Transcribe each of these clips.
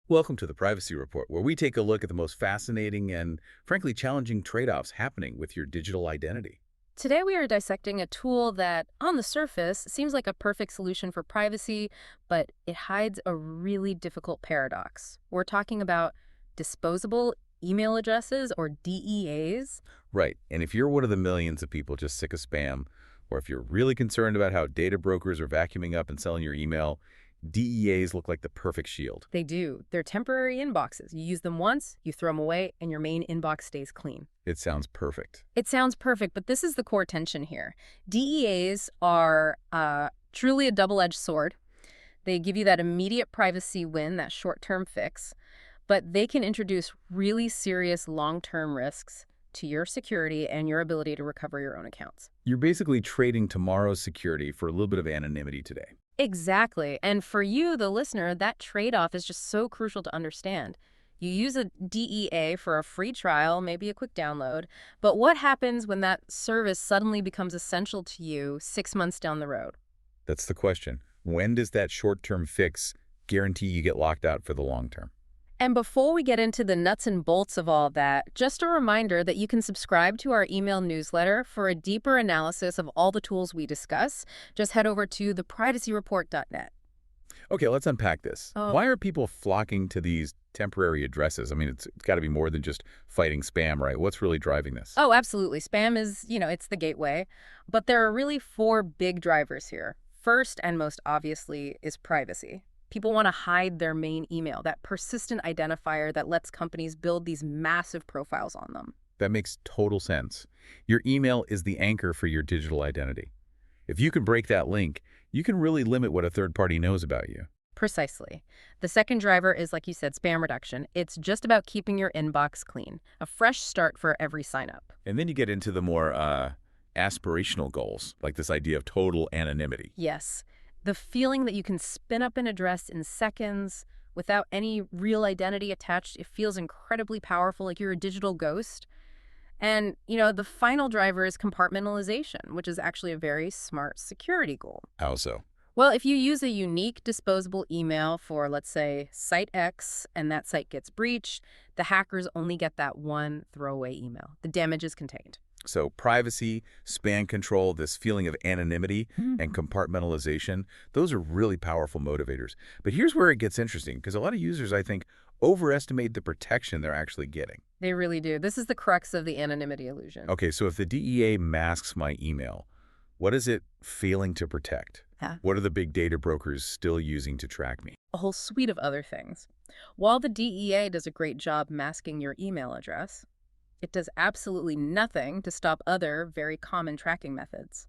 Welcome to the Privacy Report, where we take a look at the most fascinating and, frankly, challenging trade-offs happening with your digital identity. Today we are dissecting a tool that, on the surface, seems like a perfect solution for privacy, but it hides a really difficult paradox. We're talking about disposable email addresses, or DEAs. Right, and if you're one of the millions of people just sick of spam, or if you're really concerned about how data brokers are vacuuming up and selling your email, DEAs look like the perfect shield. They do. They're temporary inboxes. You use them once, you throw them away, and your main inbox stays clean. It sounds perfect. It sounds perfect, but this is the core tension here. DEAs are truly a double-edged sword. They give you that immediate privacy win, that short-term fix, but they can introduce really serious long-term risks to your security and your ability to recover your own accounts. You're basically trading tomorrow's security for a little bit of anonymity today. Exactly. And for you, the listener, that trade-off is just so crucial to understand. You use a DEA for a free trial, maybe a quick download, but what happens when that service suddenly becomes essential to you 6 months down the road? That's the question. When does that short-term fix guarantee you get locked out for the long term? And before we get into the nuts and bolts of all that, just a reminder that you can subscribe to our email newsletter for a deeper analysis of all the tools we discuss. Just head over to theprivacyreport.net. Okay, let's unpack this. Oh. Why are people flocking to these temporary addresses? I mean, it's got to be more than just fighting spam, right? What's really driving this? Oh, absolutely. Spam is, it's the gateway. But there are really four big drivers here. First, and most obviously, is privacy. People want to hide their main email, that persistent identifier that lets companies build these massive profiles on them. That makes total sense. Your email is the anchor for your digital identity. If you can break that link, you can really limit what a third party knows about you. Precisely. The second driver is, like you said, spam reduction. It's just about keeping your inbox clean, a fresh start for every sign-up. And then you get into the more aspirational goals, like this idea of total anonymity. Yes. The feeling that you can spin up an address in seconds without any real identity attached, it feels incredibly powerful, like you're a digital ghost. And, the final driver is compartmentalization, which is actually a very smart security goal. How so? Well, if you use a unique disposable email for, let's say, site X, and that site gets breached, the hackers only get that one throwaway email. The damage is contained. So privacy, spam control, this feeling of anonymity and compartmentalization, those are really powerful motivators. But here's where it gets interesting, because a lot of users, I think, overestimate the protection they're actually getting. They really do. This is the crux of the anonymity illusion. Okay, so if the DEA masks my email, what is it failing to protect? Huh? What are the big data brokers still using to track me? A whole suite of other things. While the DEA does a great job masking your email address, it does absolutely nothing to stop other very common tracking methods.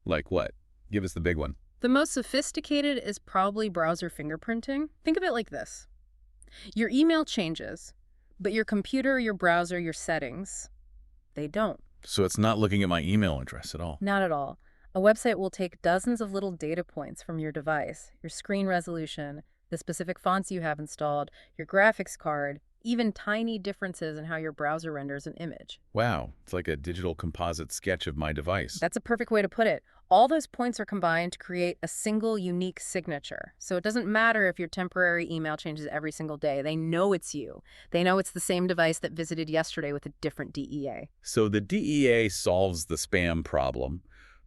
Like what? Give us the big one. The most sophisticated is probably browser fingerprinting. Think of it like this. Your email changes, but your computer, your browser, your settings, they don't. So it's not looking at my email address at all. Not at all. A website will take dozens of little data points from your device, your screen resolution, the specific fonts you have installed, your graphics card, even tiny differences in how your browser renders an image. Wow, it's like a digital composite sketch of my device. That's a perfect way to put it. All those points are combined to create a single unique signature. So it doesn't matter if your temporary email changes every single day. They know it's you. They know it's the same device that visited yesterday with a different DEA. So the DEA solves the spam problem,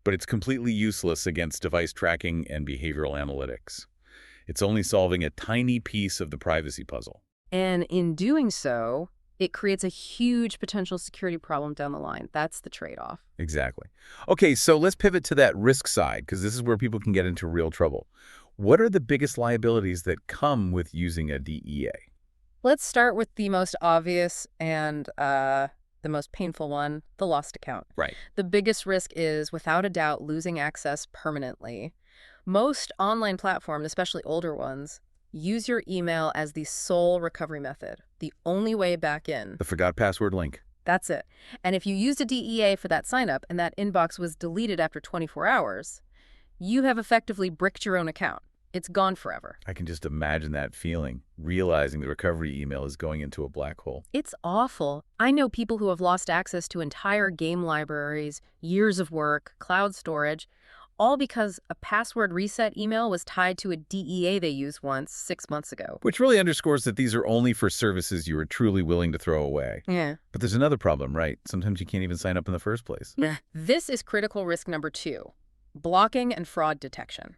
but it's completely useless against device tracking and behavioral analytics. It's only solving a tiny piece of the privacy puzzle. And in doing so, it creates a huge potential security problem down the line. That's the trade-off. Exactly. Okay, so let's pivot to that risk side, because this is where people can get into real trouble. What are the biggest liabilities that come with using a DEA? Let's start with the most obvious and the most painful one, the lost account. Right. The biggest risk is, without a doubt, losing access permanently. Most online platforms, especially older ones, use your email as the sole recovery method, the only way back in. The forgot password link. That's it. And if you used a DEA for that sign-up and that inbox was deleted after 24 hours, you have effectively bricked your own account. It's gone forever. I can just imagine that feeling, realizing the recovery email is going into a black hole. It's awful. I know people who have lost access to entire game libraries, years of work, cloud storage, all because a password reset email was tied to a DEA they used once 6 months ago. Which really underscores that these are only for services you are truly willing to throw away. Yeah. But there's another problem, right? Sometimes you can't even sign up in the first place. This is critical risk number 2, blocking and fraud detection.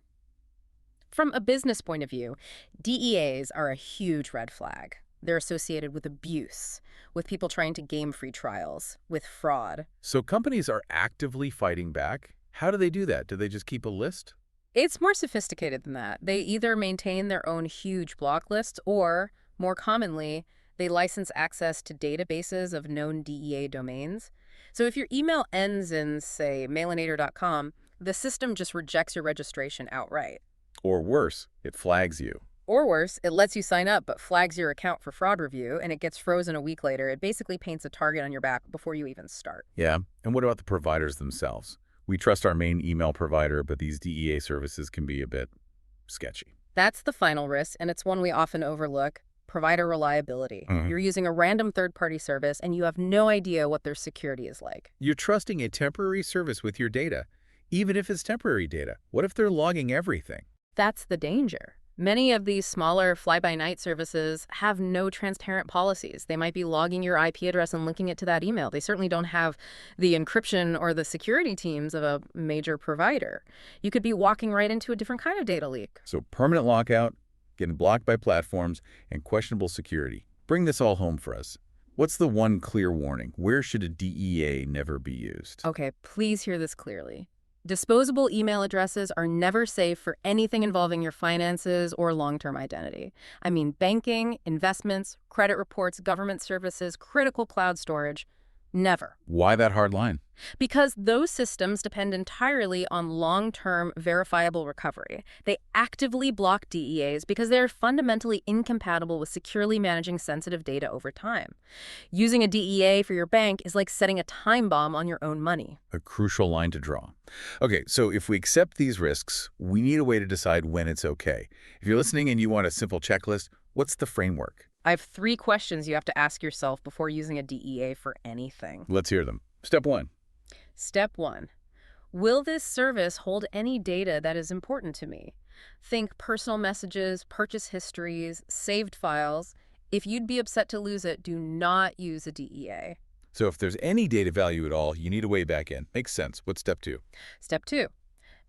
From a business point of view, DEAs are a huge red flag. They're associated with abuse, with people trying to game free trials, with fraud. So companies are actively fighting back? How do they do that? Do they just keep a list? It's more sophisticated than that. They either maintain their own huge block lists or, more commonly, they license access to databases of known DEA domains. So if your email ends in, say, mailinator.com, the system just rejects your registration outright. Or worse, it flags you. Or worse, it lets you sign up but flags your account for fraud review, and it gets frozen a week later. It basically paints a target on your back before you even start. Yeah, and what about the providers themselves? We trust our main email provider, but these DEA services can be a bit sketchy. That's the final risk, and it's one we often overlook: provider reliability. You're using a random third-party service, and you have no idea what their security is like. You're trusting a temporary service with your data, even if it's temporary data. What if they're logging everything? That's the danger. Many of these smaller fly-by-night services have no transparent policies. They might be logging your IP address and linking it to that email. They certainly don't have the encryption or the security teams of a major provider. You could be walking right into a different kind of data leak. So permanent lockout, getting blocked by platforms, and questionable security. Bring this all home for us. What's the one clear warning? Where should a DEA never be used? Okay, please hear this clearly. Disposable email addresses are never safe for anything involving your finances or long-term identity. I mean, banking, investments, credit reports, government services, critical cloud storage. Never. Why that hard line? Because those systems depend entirely on long-term verifiable recovery. They actively block DEAs because they're fundamentally incompatible with securely managing sensitive data over time. Using a DEA for your bank is like setting a time bomb on your own money. A crucial line to draw. Okay, so if we accept these risks, we need a way to decide when it's okay. If you're listening and you want a simple checklist, what's the framework? I have 3 questions you have to ask yourself before using a DEA for anything. Let's hear them. Step 1. Step 1. Will this service hold any data that is important to me? Think personal messages, purchase histories, saved files. If you'd be upset to lose it, do not use a DEA. So if there's any data value at all, you need a way back in. Makes sense. What's step 2? Step 2.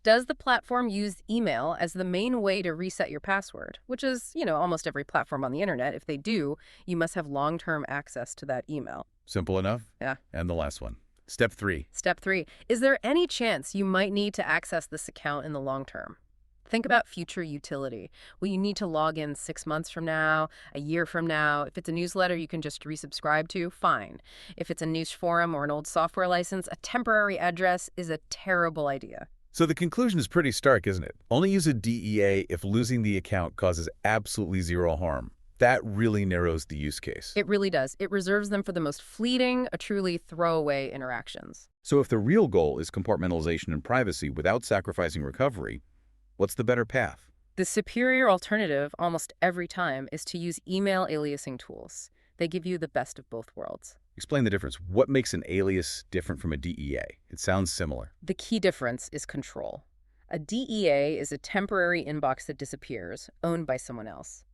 Does the platform use email as the main way to reset your password? Which is, almost every platform on the internet. If they do, you must have long-term access to that email. Simple enough? Yeah. And the last one. Step 3. Step 3. Is there any chance you might need to access this account in the long term? Think about future utility. Will you need to log in 6 months from now, a year from now? If it's a newsletter you can just resubscribe to, fine. If it's a niche forum or an old software license, a temporary address is a terrible idea. So the conclusion is pretty stark, isn't it? Only use a DEA if losing the account causes absolutely zero harm. That really narrows the use case. It really does. It reserves them for the most fleeting, a truly throwaway interactions. So if the real goal is compartmentalization and privacy without sacrificing recovery, what's the better path? The superior alternative almost every time is to use email aliasing tools. They give you the best of both worlds. Explain the difference. What makes an alias different from a DEA? It sounds similar. The key difference is control. A DEA is a temporary inbox that disappears, owned by someone else.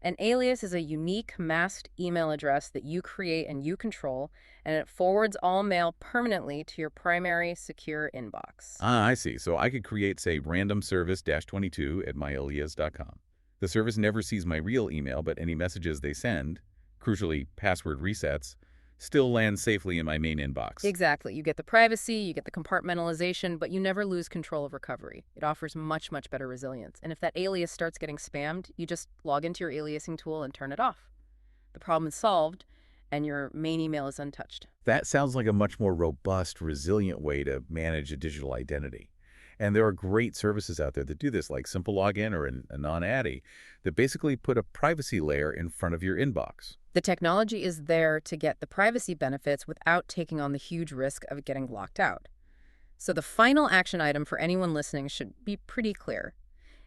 An alias is a unique masked email address that you create and you control, and it forwards all mail permanently to your primary secure inbox. Ah, I see. So I could create, say, randomservice-22@myalias.com. The service never sees my real email, but any messages they send, crucially password resets, still land safely in my main inbox. Exactly. You get the privacy, you get the compartmentalization, but you never lose control of recovery. It offers much, much better resilience. And if that alias starts getting spammed, you just log into your aliasing tool and turn it off. The problem is solved, and your main email is untouched. That sounds like a much more robust, resilient way to manage a digital identity. And there are great services out there that do this, like Simple Login or a non-addy, that basically put a privacy layer in front of your inbox. The technology is there to get the privacy benefits without taking on the huge risk of getting locked out. So the final action item for anyone listening should be pretty clear.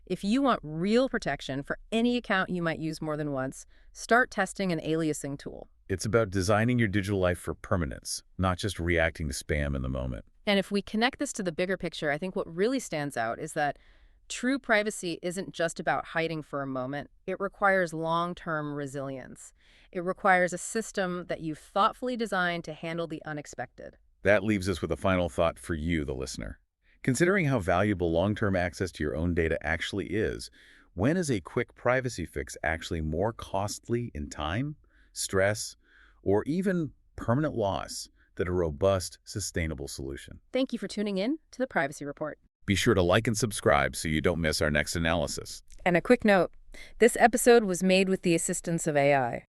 If you want real protection for any account you might use more than once, start testing an aliasing tool. It's about designing your digital life for permanence, not just reacting to spam in the moment. And if we connect this to the bigger picture, I think what really stands out is that true privacy isn't just about hiding for a moment. It requires long-term resilience. It requires a system that you've thoughtfully designed to handle the unexpected. That leaves us with a final thought for you, the listener. Considering how valuable long-term access to your own data actually is, when is a quick privacy fix actually more costly in time, stress, or even permanent loss than a robust, sustainable solution? Thank you for tuning in to the Privacy Report. Be sure to like and subscribe so you don't miss our next analysis. And a quick note, this episode was made with the assistance of AI.